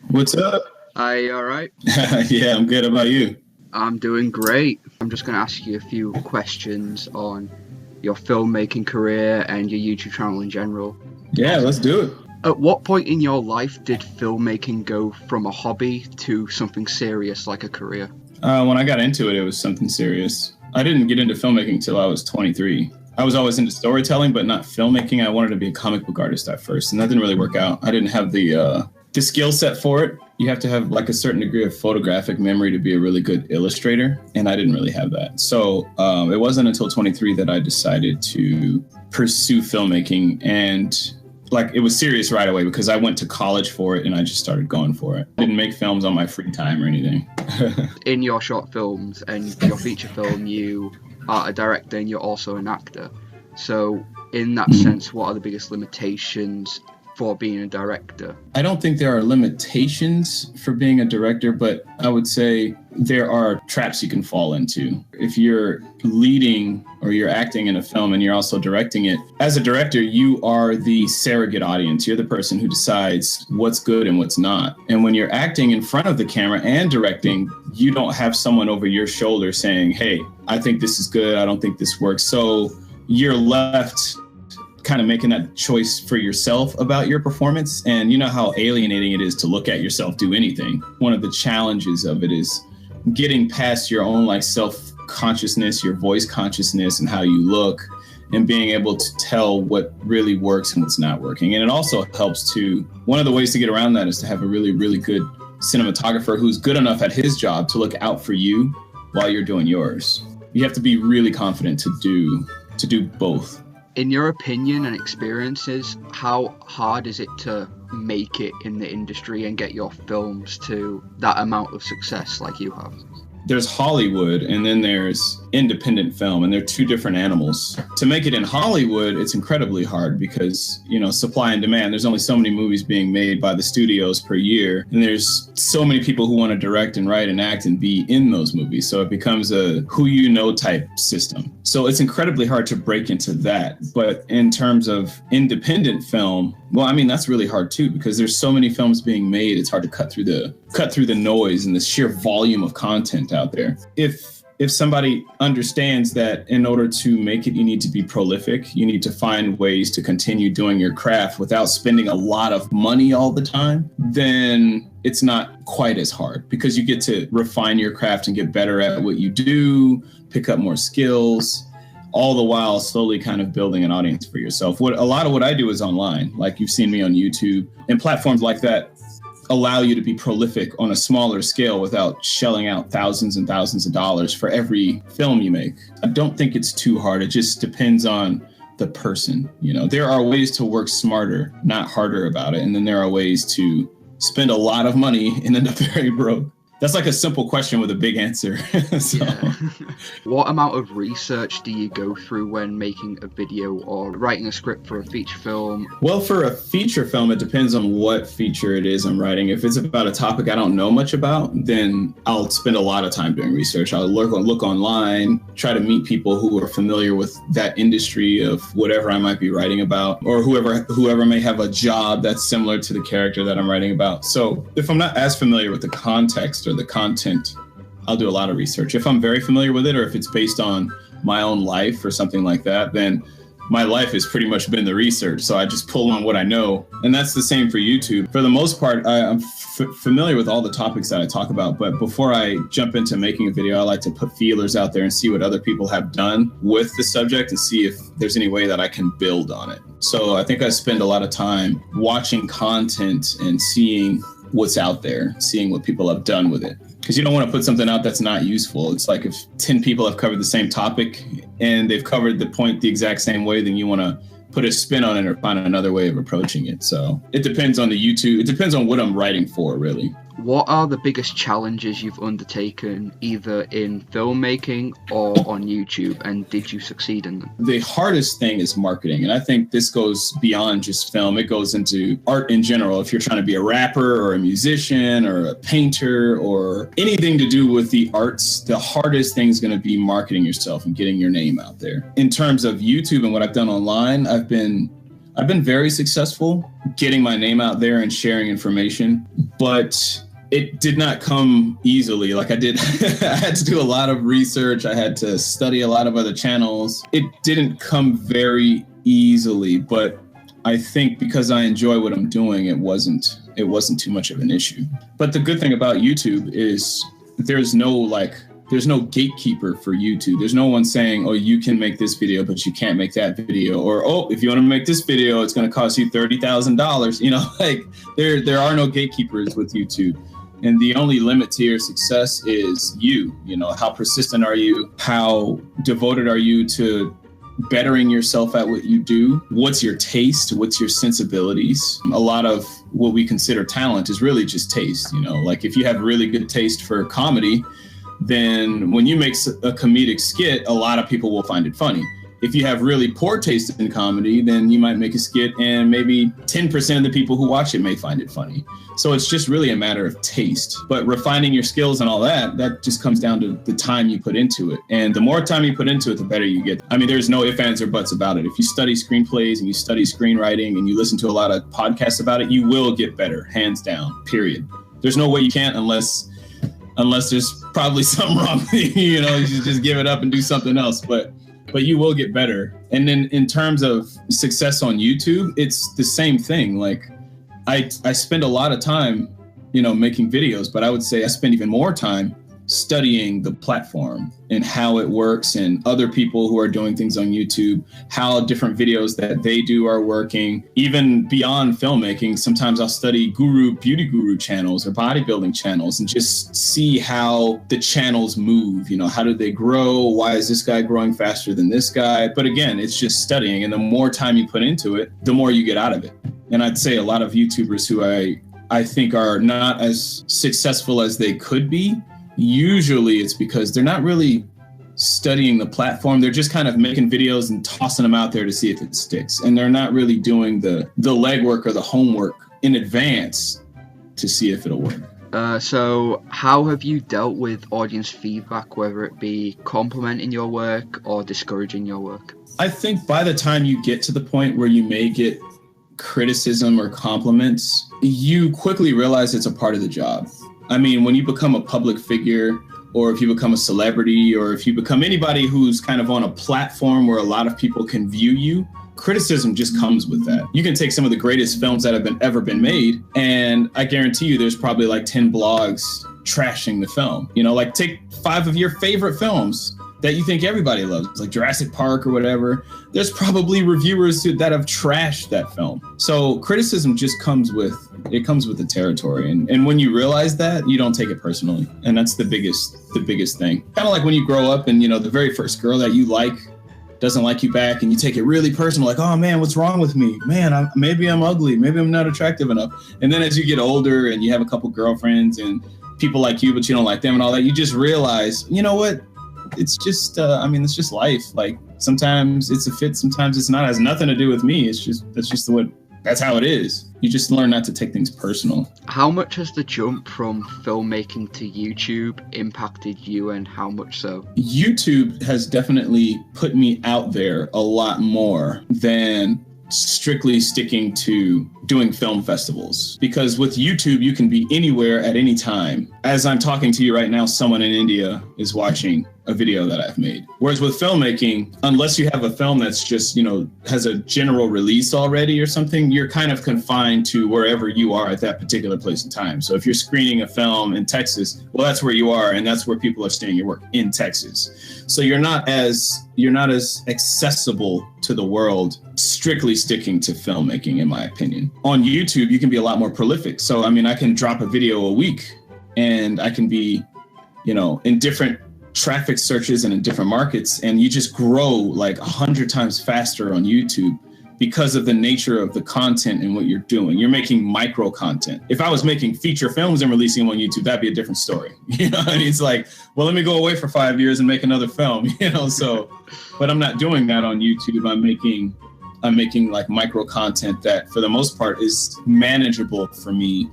What's up? Are you alright? Yeah, I'm good. How about you? I'm doing great. I'm just going to ask you a few questions on your filmmaking career and your YouTube channel in general. Yeah, let's do it. At what point in your life did filmmaking go from a hobby to something serious like a career? When I got into it, it was something serious. I didn't get into filmmaking till I was 23. I was always into storytelling, but not filmmaking. I wanted to be a comic book artist at first, and that didn't really work out. I didn't have the skill set for it. You have to have like a certain degree of photographic memory to be a really good illustrator, and I didn't really have that. So it wasn't until 23 that I decided to pursue filmmaking, and like it was serious right away because I went to college for it and I just started going for it. I didn't make films on my free time or anything. In your short films and your feature film, you are a director and you're also an actor. So in that sense, what are the biggest limitations for being a director? I don't think there are limitations for being a director, but I would say there are traps you can fall into. If you're leading or you're acting in a film and you're also directing it, as a director, you are the surrogate audience. You're the person who decides what's good and what's not. And when you're acting in front of the camera and directing, you don't have someone over your shoulder saying, hey, I think this is good. I don't think this works. So you're left kind of making that choice for yourself about your performance. And you know how alienating it is to look at yourself do anything. One of the challenges of it is getting past your own like self-consciousness, your voice consciousness and how you look, and being able to tell what really works and what's not working. And it also helps to, one of the ways to get around that is to have a really, really good cinematographer who's good enough at his job to look out for you while you're doing yours. You have to be really confident to do both. In your opinion and experiences, how hard is it to make it in the industry and get your films to that amount of success like you have? There's Hollywood and then there's independent film, and they're two different animals. To make it in Hollywood, it's incredibly hard because, you know, supply and demand. There's only so many movies being made by the studios per year, and there's so many people who want to direct and write and act and be in those movies. So it becomes a who you know type system. So it's incredibly hard to break into that. But in terms of independent film, well, I mean, that's really hard too, because there's so many films being made. It's hard to cut through the noise and the sheer volume of content out there. If somebody understands that in order to make it, you need to be prolific, you need to find ways to continue doing your craft without spending a lot of money all the time, then it's not quite as hard because you get to refine your craft and get better at what you do, pick up more skills, all the while slowly kind of building an audience for yourself. A lot of what I do is online, like you've seen me on YouTube, and platforms like that allow you to be prolific on a smaller scale without shelling out thousands and thousands of dollars for every film you make. I don't think it's too hard. It just depends on the person. You know, there are ways to work smarter, not harder about it. And then there are ways to spend a lot of money and end up very broke. That's like a simple question with a big answer. So. Yeah. What amount of research do you go through when making a video or writing a script for a feature film? Well, for a feature film, it depends on what feature it is I'm writing. If it's about a topic I don't know much about, then I'll spend a lot of time doing research. I'll look online, try to meet people who are familiar with that industry of whatever I might be writing about, or whoever may have a job that's similar to the character that I'm writing about. So if I'm not as familiar with the context or the content, I'll do a lot of research. If I'm very familiar with it, or if it's based on my own life or something like that, then my life has pretty much been the research. So I just pull on what I know. And that's the same for YouTube. For the most part, I'm familiar with all the topics that I talk about. But before I jump into making a video, I like to put feelers out there and see what other people have done with the subject and see if there's any way that I can build on it. So I think I spend a lot of time watching content and seeing what's out there, seeing what people have done with it. Because you don't want to put something out that's not useful. It's like if 10 people have covered the same topic and they've covered the point the exact same way, then you want to put a spin on it or find another way of approaching it. So it depends on the YouTube. It depends on what I'm writing for, really. What are the biggest challenges you've undertaken either in filmmaking or on YouTube, and did you succeed in them? The hardest thing is marketing, and I think this goes beyond just film. It goes into art in general. If you're trying to be a rapper or a musician or a painter or anything to do with the arts, the hardest thing is going to be marketing yourself and getting your name out there. In terms of YouTube and what I've done online, I've been very successful getting my name out there and sharing information. but it did not come easily. Like I had to do a lot of research. I had to study a lot of other channels. It didn't come very easily, but I think because I enjoy what I'm doing, it wasn't too much of an issue. But the good thing about YouTube is there's no gatekeeper for YouTube. There's no one saying, oh, you can make this video, but you can't make that video. Or, oh, if you want to make this video, it's going to cost you $30,000. You know, like there are no gatekeepers with YouTube. And the only limit to your success is you. You know, how persistent are you? How devoted are you to bettering yourself at what you do? What's your taste? What's your sensibilities? A lot of what we consider talent is really just taste. You know, like if you have really good taste for comedy, then when you make a comedic skit, a lot of people will find it funny. If you have really poor taste in comedy, then you might make a skit and maybe 10% of the people who watch it may find it funny. So it's just really a matter of taste. But refining your skills and all that just comes down to the time you put into it. And the more time you put into it, the better you get. I mean, there's no ifs, ands, or buts about it. If you study screenplays and you study screenwriting and you listen to a lot of podcasts about it, you will get better, hands down, period. There's no way you can't unless there's probably something wrong with you. You know, you should just give it up and do something else. But you will get better. And then in terms of success on YouTube, it's the same thing. Like I spend a lot of time, you know, making videos, but I would say I spend even more time studying the platform and how it works and other people who are doing things on YouTube, how different videos that they do are working. Even beyond filmmaking, sometimes I'll study beauty guru channels or bodybuilding channels and just see how the channels move. You know, how do they grow? Why is this guy growing faster than this guy? But again, it's just studying. And the more time you put into it, the more you get out of it. And I'd say a lot of YouTubers who I think are not as successful as they could be, usually it's because they're not really studying the platform. They're just kind of making videos and tossing them out there to see if it sticks. And they're not really doing the legwork or the homework in advance to see if it'll work. So how have you dealt with audience feedback, whether it be complimenting your work or discouraging your work? I think by the time you get to the point where you may get criticism or compliments, you quickly realize it's a part of the job. I mean, when you become a public figure, or if you become a celebrity, or if you become anybody who's kind of on a platform where a lot of people can view you, criticism just comes with that. You can take some of the greatest films that have ever been made, and I guarantee you there's probably like 10 blogs trashing the film. You know, like take 5 of your favorite films that you think everybody loves, like Jurassic Park or whatever. There's probably reviewers that have trashed that film. So criticism just comes with the territory. And when you realize that, you don't take it personally. And that's the biggest thing. Kind of like when you grow up and, you know, the very first girl that you like doesn't like you back and you take it really personal, like, oh man, what's wrong with me? Man, maybe I'm ugly. Maybe I'm not attractive enough. And then as you get older and you have a couple girlfriends and people like you, but you don't like them and all that, you just realize, you know what? It's just, it's just life. Like sometimes it's a fit, sometimes it's not. It has nothing to do with me. That's how it is. You just learn not to take things personal. How much has the jump from filmmaking to YouTube impacted you, and how much so? YouTube has definitely put me out there a lot more than strictly sticking to doing film festivals, because with YouTube you can be anywhere at any time. As I'm talking to you right now, someone in India is watching a video that I've made. Whereas with filmmaking, unless you have a film that's just, you know, has a general release already or something, you're kind of confined to wherever you are at that particular place in time. So if you're screening a film in Texas, well, that's where you are, and that's where people are seeing your work, in Texas. So you're not as accessible to the world strictly sticking to filmmaking, in my opinion. On YouTube, you can be a lot more prolific. So, I mean, I can drop a video a week and I can be, you know, in different traffic searches and in different markets, and you just grow like 100 times faster on YouTube because of the nature of the content and what you're doing. You're making micro content. If I was making feature films and releasing them on YouTube, that'd be a different story. You know, I mean, it's like, well, let me go away for 5 years and make another film, you know, so, but I'm not doing that on YouTube. I'm making like micro content that for the most part is manageable for me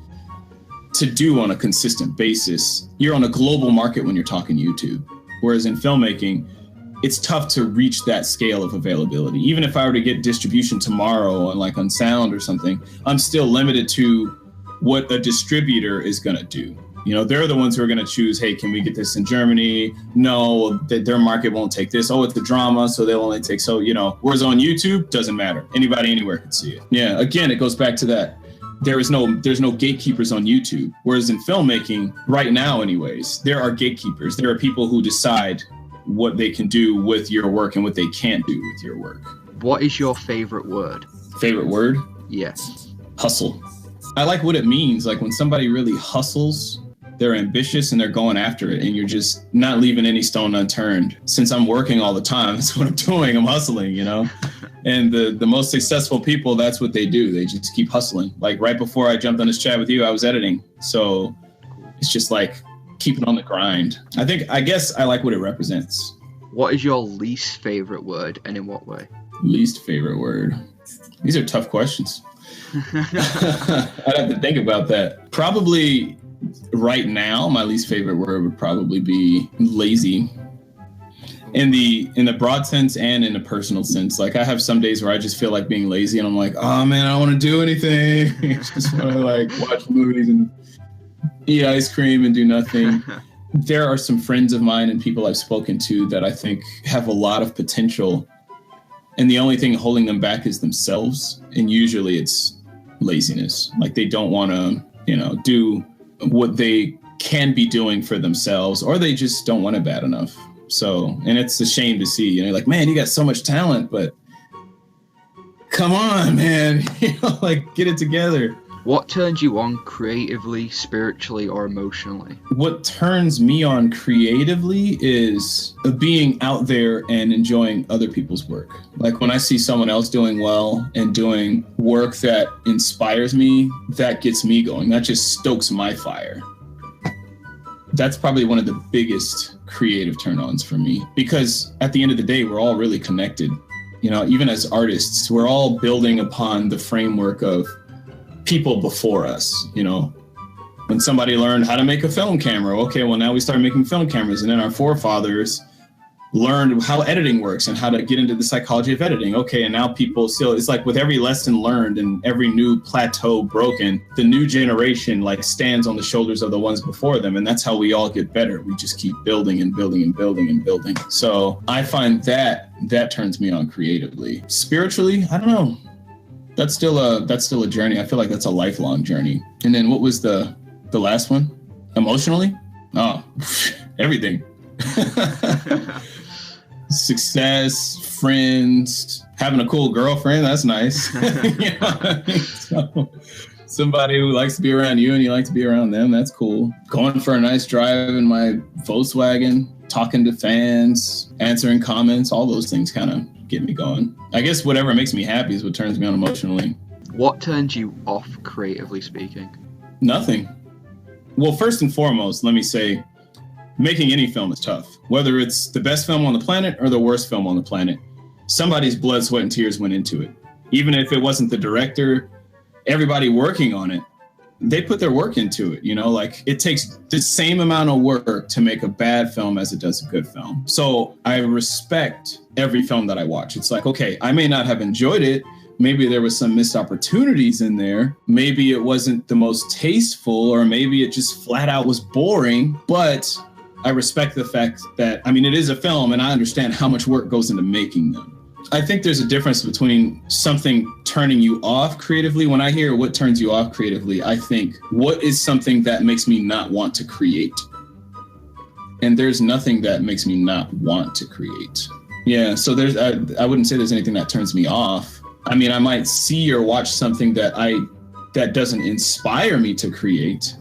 to do on a consistent basis. You're on a global market when you're talking YouTube. Whereas in filmmaking, it's tough to reach that scale of availability. Even if I were to get distribution tomorrow on sound or something, I'm still limited to what a distributor is going to do. You know, they're the ones who are going to choose, hey, can we get this in Germany? No, their market won't take this. Oh, it's a drama, so they'll only take, so, you know, whereas on YouTube, doesn't matter. Anybody, anywhere can see it. Yeah, again, it goes back to that. There's no gatekeepers on YouTube. Whereas in filmmaking, right now anyways, there are gatekeepers. There are people who decide what they can do with your work and what they can't do with your work. What is your favorite word? Favorite word? Yes. Hustle. I like what it means. Like when somebody really hustles, they're ambitious and they're going after it, and you're just not leaving any stone unturned. Since I'm working all the time, that's what I'm doing. I'm hustling, you know? And the most successful people, that's what they do. They just keep hustling. Like right before I jumped on this chat with you, I was editing. So it's just like keeping on the grind. I guess I like what it represents. What is your least favorite word, and in what way? Least favorite word. These are tough questions. I'd have to think about that. Probably right now, my least favorite word would probably be lazy. In the broad sense and in the personal sense. Like I have some days where I just feel like being lazy and I'm like, oh man, I don't want to do anything. I just want to like watch movies and eat ice cream and do nothing. There are some friends of mine and people I've spoken to that I think have a lot of potential, and the only thing holding them back is themselves. And usually it's laziness. Like they don't want to, you know, do what they can be doing for themselves, or they just don't want it bad enough. So, and it's a shame to see, you know, like, man, you got so much talent, but come on, man, you know, like get it together. What turns you on creatively, spiritually, or emotionally? What turns me on creatively is being out there and enjoying other people's work. Like when I see someone else doing well and doing work that inspires me, that gets me going. That just stokes my fire. That's probably one of the biggest creative turn-ons for me, because at the end of the day, we're all really connected. You know, even as artists, we're all building upon the framework of people before us. You know, when somebody learned how to make a film camera, okay, well, now we start making film cameras, and then our forefathers learned how editing works and how to get into the psychology of editing. Okay, and now people still, it's like with every lesson learned and every new plateau broken, the new generation like stands on the shoulders of the ones before them, and that's how we all get better. We just keep building and building and building and building. So I find that turns me on creatively. Spiritually, I don't know. That's still a journey. I feel like that's a lifelong journey. And then what was the last one? Emotionally? Oh, everything. Success, friends, having a cool girlfriend, that's nice. You know what I mean? So, somebody who likes to be around you and you like to be around them, that's cool. Going for a nice drive in my Volkswagen, talking to fans, answering comments, all those things kind of get me going. I guess whatever makes me happy is what turns me on emotionally. What turns you off, creatively speaking? Nothing. Well, first and foremost, let me say, making any film is tough. Whether it's the best film on the planet or the worst film on the planet, somebody's blood, sweat, and tears went into it. Even if it wasn't the director, everybody working on it, they put their work into it. You know, like it takes the same amount of work to make a bad film as it does a good film. So I respect every film that I watch. It's like, okay, I may not have enjoyed it. Maybe there was some missed opportunities in there. Maybe it wasn't the most tasteful, or maybe it just flat out was boring, but I respect the fact that, I mean, it is a film and I understand how much work goes into making them. I think there's a difference between something turning you off creatively. When I hear what turns you off creatively, I think, what is something that makes me not want to create? And there's nothing that makes me not want to create. Yeah, so I wouldn't say there's anything that turns me off. I mean, I might see or watch something that doesn't inspire me to create,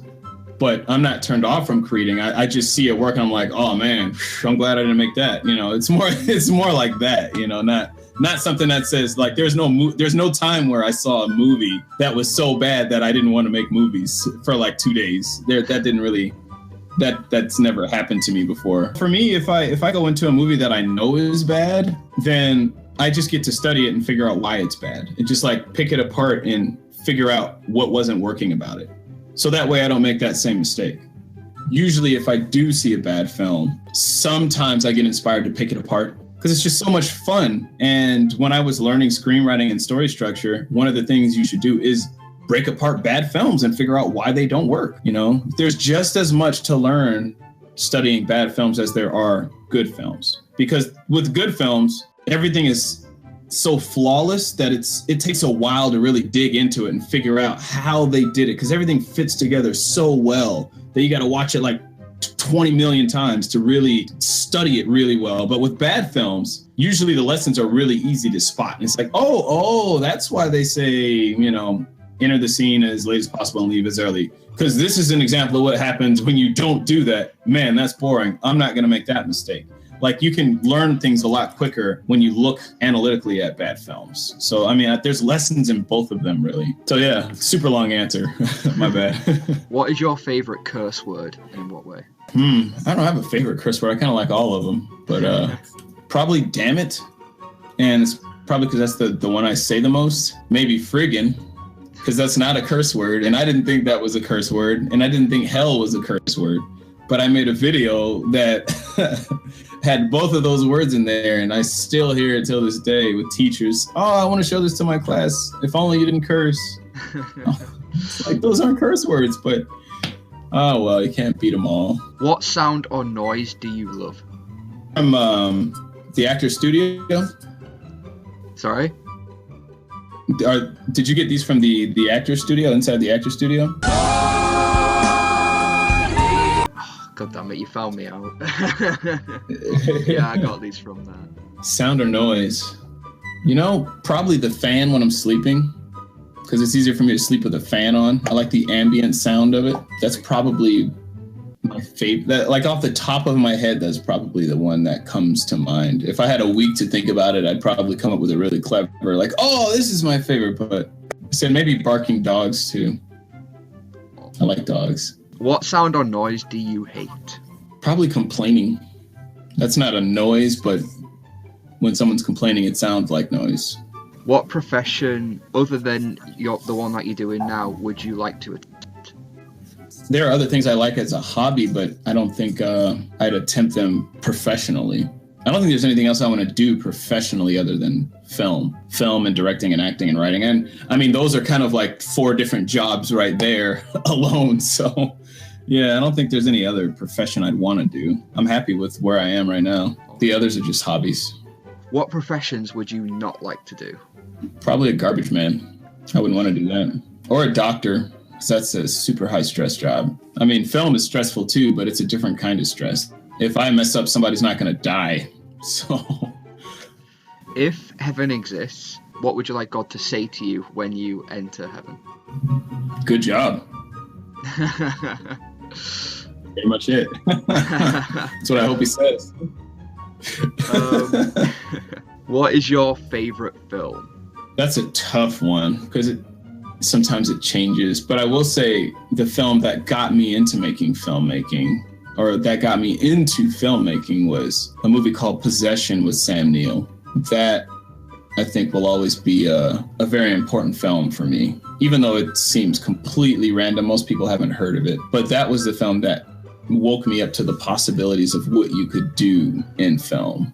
but I'm not turned off from creating. I just see it work and I'm like, oh man, I'm glad I didn't make that. You know, it's more like that, you know, not something that says like, there's no time where I saw a movie that was so bad that I didn't want to make movies for like 2 days. That's never happened to me before. For me, if I go into a movie that I know is bad, then I just get to study it and figure out why it's bad, and just like pick it apart and figure out what wasn't working about it. So that way I don't make that same mistake. Usually if I do see a bad film, sometimes I get inspired to pick it apart because it's just so much fun. And when I was learning screenwriting and story structure, one of the things you should do is break apart bad films and figure out why they don't work. You know, there's just as much to learn studying bad films as there are good films, because with good films, everything is so flawless that it takes a while to really dig into it and figure out how they did it, because everything fits together so well that you got to watch it like 20 million times to really study it really well. But with bad films, usually the lessons are really easy to spot. And it's like, oh, that's why they say, you know, enter the scene as late as possible and leave as early. Because this is an example of what happens when you don't do that. Man, that's boring. I'm not going to make that mistake. Like, you can learn things a lot quicker when you look analytically at bad films. So, I mean, there's lessons in both of them, really. So, yeah, super long answer. My bad. What is your favorite curse word and in what way? I don't have a favorite curse word. I kind of like all of them. But probably damn it. And it's probably because that's the one I say the most. Maybe friggin', because that's not a curse word. And I didn't think that was a curse word. And I didn't think hell was a curse word. But I made a video that had both of those words in there, and I still hear it till this day with teachers. Oh, I want to show this to my class. If only you didn't curse. Like, those aren't curse words, but oh well, you can't beat them all. What sound or noise do you love? From the Actor Studio. Sorry? Did you get these from the Actor Studio, inside the Actor Studio? God damn it, you found me out. Yeah, I got these from that. Sound or noise? You know, probably the fan when I'm sleeping, because it's easier for me to sleep with a fan on. I like the ambient sound of it. That's probably my favorite. Like, off the top of my head, that's probably the one that comes to mind. If I had a week to think about it, I'd probably come up with a really clever, like, oh, this is my favorite. But I said maybe barking dogs too. I like dogs. What sound or noise do you hate? Probably complaining. That's not a noise, but when someone's complaining, it sounds like noise. What profession, other than the one that you're doing now, would you like to attempt? There are other things I like as a hobby, but I don't think I'd attempt them professionally. I don't think there's anything else I want to do professionally other than film and directing and acting and writing. And I mean, those are kind of like 4 different jobs right there alone. So yeah, I don't think there's any other profession I'd want to do. I'm happy with where I am right now. The others are just hobbies. What professions would you not like to do? Probably a garbage man. I wouldn't want to do that. Or a doctor, because that's a super high stress job. I mean, film is stressful too, but it's a different kind of stress. If I mess up, somebody's not going to die. So, if heaven exists, what would you like God to say to you when you enter heaven? Good job. Pretty much it. That's what I hope he says. What is your favorite film? That's a tough one, because sometimes it changes. But I will say the film that got me into making filmmaking, or that got me into filmmaking, was a movie called Possession with Sam Neill. That, I think, will always be a very important film for me, even though it seems completely random. Most people haven't heard of it. But that was the film that woke me up to the possibilities of what you could do in film.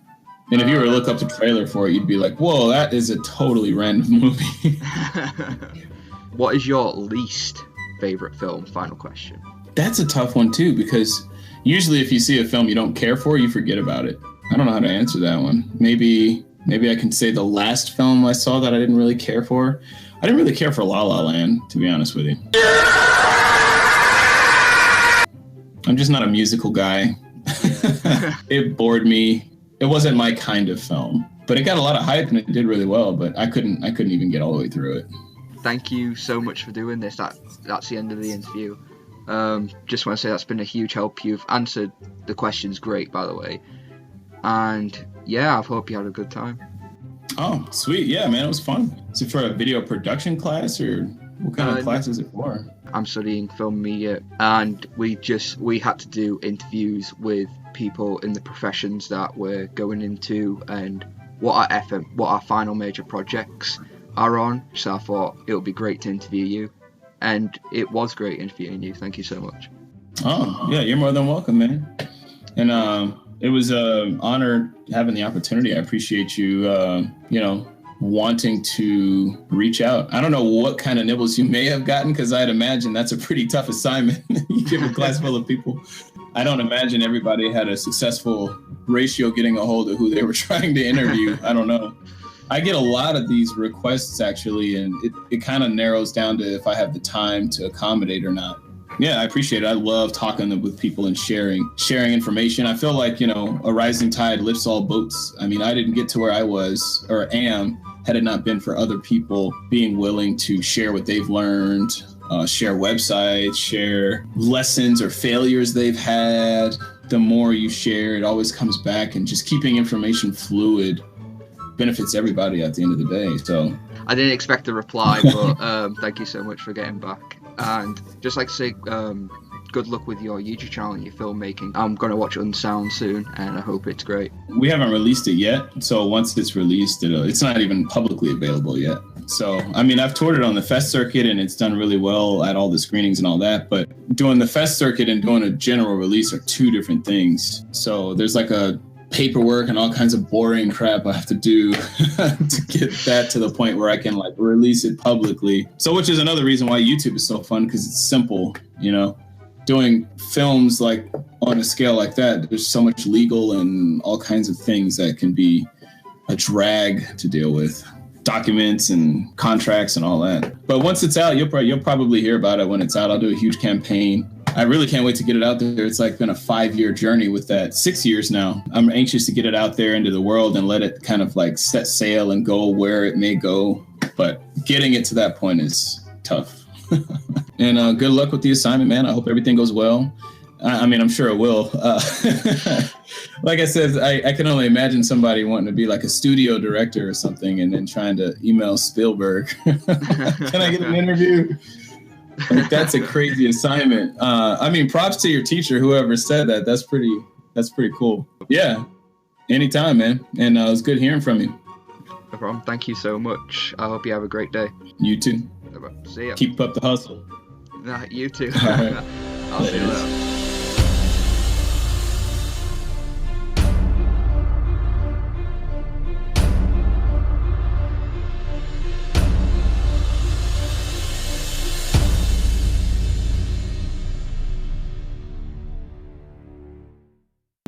And if you were to look up the trailer for it, you'd be like, whoa, that is a totally random movie. What is your least favorite film? Final question. That's a tough one too, because usually if you see a film you don't care for, you forget about it. I don't know how to answer that one. Maybe I can say the last film I saw that I didn't really care for. I didn't really care for La La Land, to be honest with you. I'm just not a musical guy. It bored me. It wasn't my kind of film, but it got a lot of hype and it did really well, but I couldn't even get all the way through it. Thank you so much for doing this. That's the end of the interview. Just want to say that's been a huge help. You've answered the questions great, by the way. And yeah, I hope you had a good time. Oh, sweet. Yeah, man, it was fun. Is it for a video production class, or what kind of class is it for? I'm studying film media, and we had to do interviews with people in the professions that we're going into and what our final major projects are on. So I thought it would be great to interview you, and it was great interviewing you. Thank you so much. Oh, yeah, you're more than welcome, man. And it was an honor having the opportunity. I appreciate you, wanting to reach out. I don't know what kind of nibbles you may have gotten, because I'd imagine that's a pretty tough assignment. You give a class full of people. I don't imagine everybody had a successful ratio getting a hold of who they were trying to interview. I don't know. I get a lot of these requests, actually, and it kind of narrows down to if I have the time to accommodate or not. Yeah, I appreciate it. I love talking with people and sharing information. I feel like, a rising tide lifts all boats. I mean, I didn't get to where I was or am had it not been for other people being willing to share what they've learned, share websites, share lessons or failures they've had. The more you share, it always comes back, and just keeping information fluid benefits everybody at the end of the day. So I didn't expect a reply, but thank you so much for getting back. And just like to say, good luck with your YouTube channel and your filmmaking. I'm going to watch Unsound soon, and I hope it's great. We haven't released it yet, so once it's released, it's not even publicly available yet. So, I mean, I've toured it on the fest circuit, and it's done really well at all the screenings and all that, but doing the fest circuit and doing a general release are two different things. So there's like a paperwork and all kinds of boring crap I have to do to get that to the point where I can like release it publicly. So, which is another reason why YouTube is so fun, because it's simple, doing films like on a scale like that. There's so much legal and all kinds of things that can be a drag to deal with, documents and contracts and all that. But once it's out, you'll probably hear about it when it's out. I'll do a huge campaign. I really can't wait to get it out there. It's like been a 5-year journey with that, 6 years now. I'm anxious to get it out there into the world and let it kind of like set sail and go where it may go. But getting it to that point is tough. And good luck with the assignment, man. I hope everything goes well. I mean, I'm sure it will. Like I said, I can only imagine somebody wanting to be like a studio director or something and then trying to email Spielberg. Can I get an interview? Like, that's a crazy assignment. I mean, props to your teacher, whoever said that. That's pretty cool. Yeah, anytime, man. And it was good hearing from you. No problem. Thank you so much. I hope you have a great day. You too. See ya. Keep up the hustle. Nah, you too. All right. I'll see you later.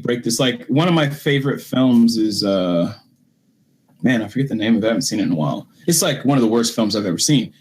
Break this. Like, one of my favorite films is man, I forget the name of it. I haven't seen it in a while. It's like one of the worst films I've ever seen.